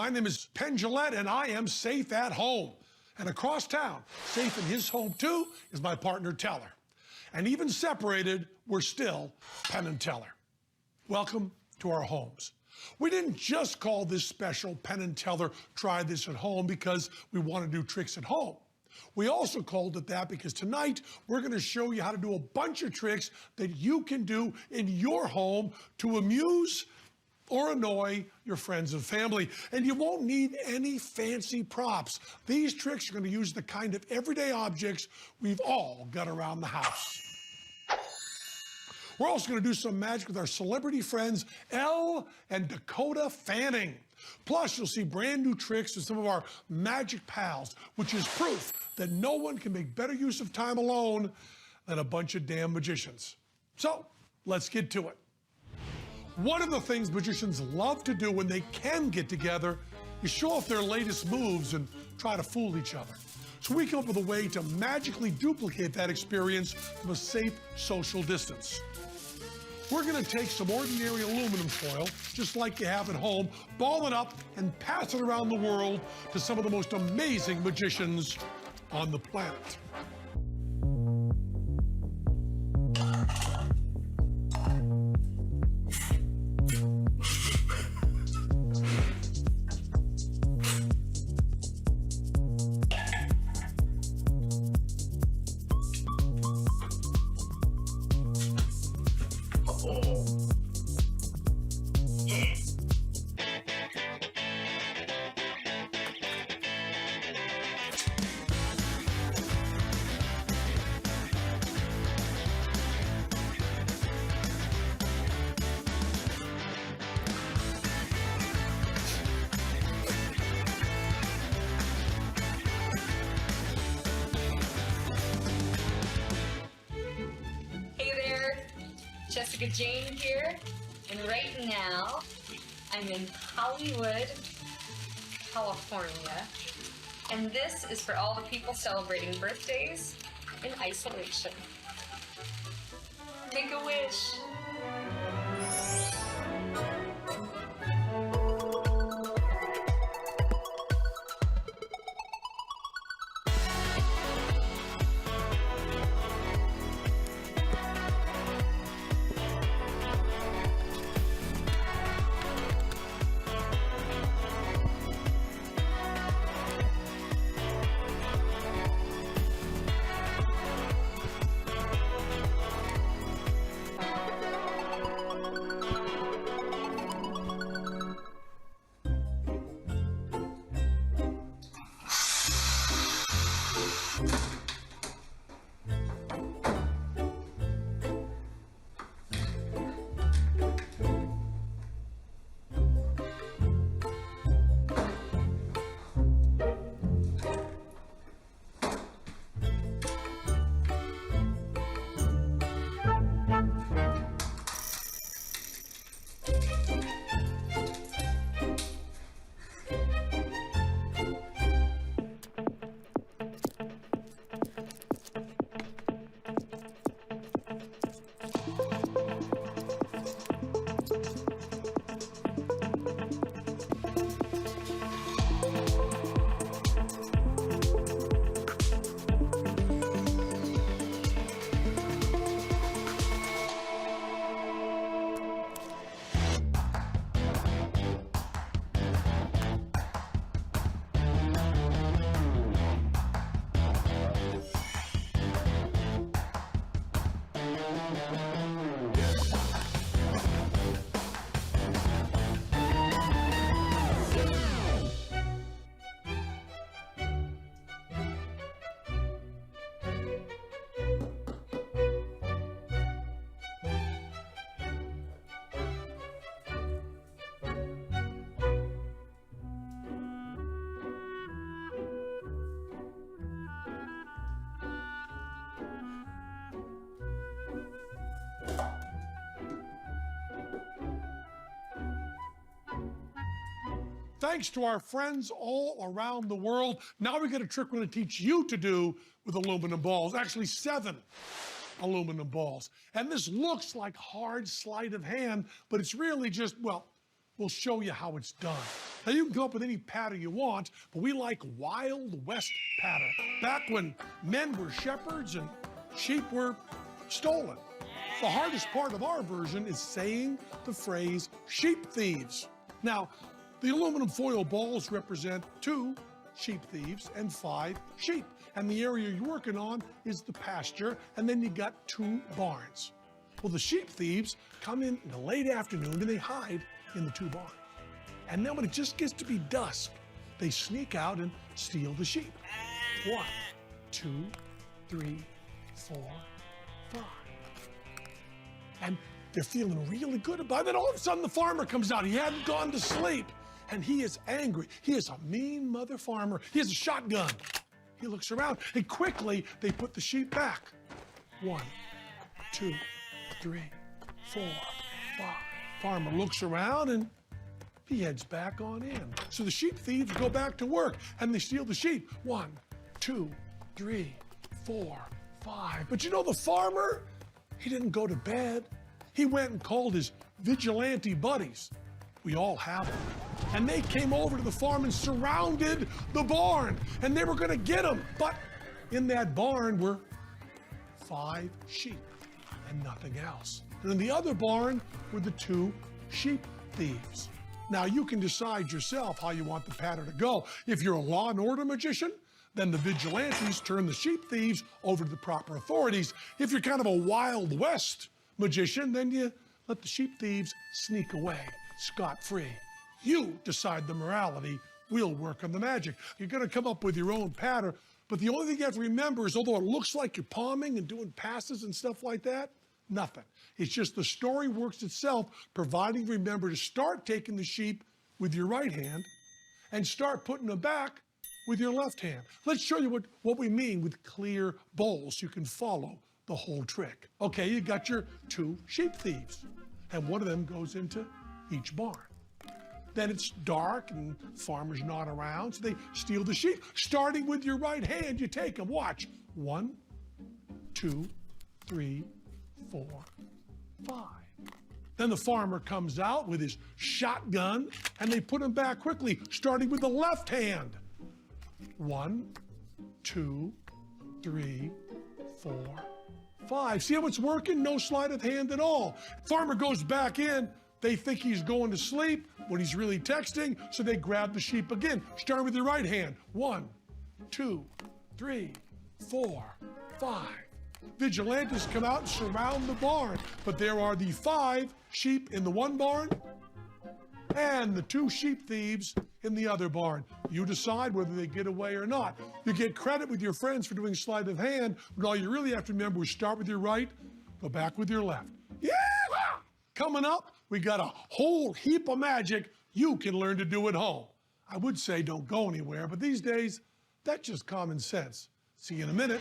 My name is Penn and I am safe at home. And across town, safe in his home too, is my partner Teller. And even separated, we're still Penn and Teller. Welcome to our homes. We didn't just call this special Penn and Teller Try This at Home because we want to do tricks at home. We also called it that because tonight we're going to show you how to do a bunch of tricks that you can do in your home to amuse or annoy your friends and family. And you won't need any fancy props. These tricks are going to use the kind of everyday objects we've all got around the house. We're also going to do some magic with our celebrity friends, Elle and Dakota Fanning. Plus, you'll see brand new tricks with some of our magic pals, which is proof that no one can make better use of time alone than a bunch of damn magicians. So, let's get to it. One of the things magicians love to do when they can get together is show off their latest moves and try to fool each other. So we come up with a way to magically duplicate that experience from a safe social distance. We're going to take some ordinary aluminum foil, just like you have at home, ball it up and pass it around the world to some of the most amazing magicians on the planet. Jessica Jane here, and right now I'm in Hollywood, California, and this is for all the people celebrating birthdays in isolation. Make a wish. Thanks to our friends all around the world. Now we got a trick we're going to teach you to do with aluminum balls. Actually, 7 aluminum balls. And this looks like hard sleight of hand, but it's really just, well, we'll show you how it's done. Now, you can come up with any pattern you want, but we like Wild West pattern. Back when men were shepherds and sheep were stolen. The hardest part of our version is saying the phrase sheep thieves. Now, the aluminum foil balls represent 2 sheep thieves and 5 sheep. And the area you're working on is the pasture, and then you got 2 barns. Well, the sheep thieves come in the late afternoon and they hide in the 2 barns. And then when it just gets to be dusk, they sneak out and steal the sheep. 1, 2, 3, 4, 5. And they're feeling really good about it. Then all of a sudden the farmer comes out. He hadn't gone to sleep. And he is angry. He is a mean mother farmer. He has a shotgun. He looks around and quickly they put the sheep back. 1, 2, 3, 4, 5. Farmer looks around and he heads back on in. So the sheep thieves go back to work and they steal the sheep. 1, 2, 3, 4, 5. But you know the farmer? He didn't go to bed. He went and called his vigilante buddies. We all have them. And they came over to the farm and surrounded the barn. And they were going to get him. But in that barn were 5 sheep and nothing else. And in the other barn were the 2 sheep thieves. Now, you can decide yourself how you want the pattern to go. If you're a law and order magician, then the vigilantes turn the sheep thieves over to the proper authorities. If you're kind of a Wild West magician, then you let the sheep thieves sneak away scot-free. You decide the morality. We'll work on the magic. You're going to come up with your own pattern, but the only thing you have to remember is, although it looks like you're palming and doing passes and stuff like that, nothing. It's just the story works itself, providing you remember to start taking the sheep with your right hand and start putting them back with your left hand. Let's show you what we mean with clear bowls. You can follow the whole trick. Okay, you got your 2 sheep thieves, and one of them goes into each barn. Then it's dark and farmer's not around, so they steal the sheep. Starting with your right hand, you take them. Watch. 1, 2, 3, 4, 5. Then the farmer comes out with his shotgun, and they put them back quickly, starting with the left hand. 1, 2, 3, 4, 5. See how it's working? No sleight of hand at all. Farmer goes back in. They think he's going to sleep when he's really texting, so they grab the sheep again. Start with your right hand. 1, 2, 3, 4, 5. Vigilantes come out and surround the barn, but there are the 5 sheep in the one barn and the 2 sheep thieves in the other barn. You decide whether they get away or not. You get credit with your friends for doing sleight of hand, but all you really have to remember is start with your right, go back with your left. Yeah! Coming up, we got a whole heap of magic you can learn to do at home. I would say don't go anywhere, but these days, that's just common sense. See you in a minute.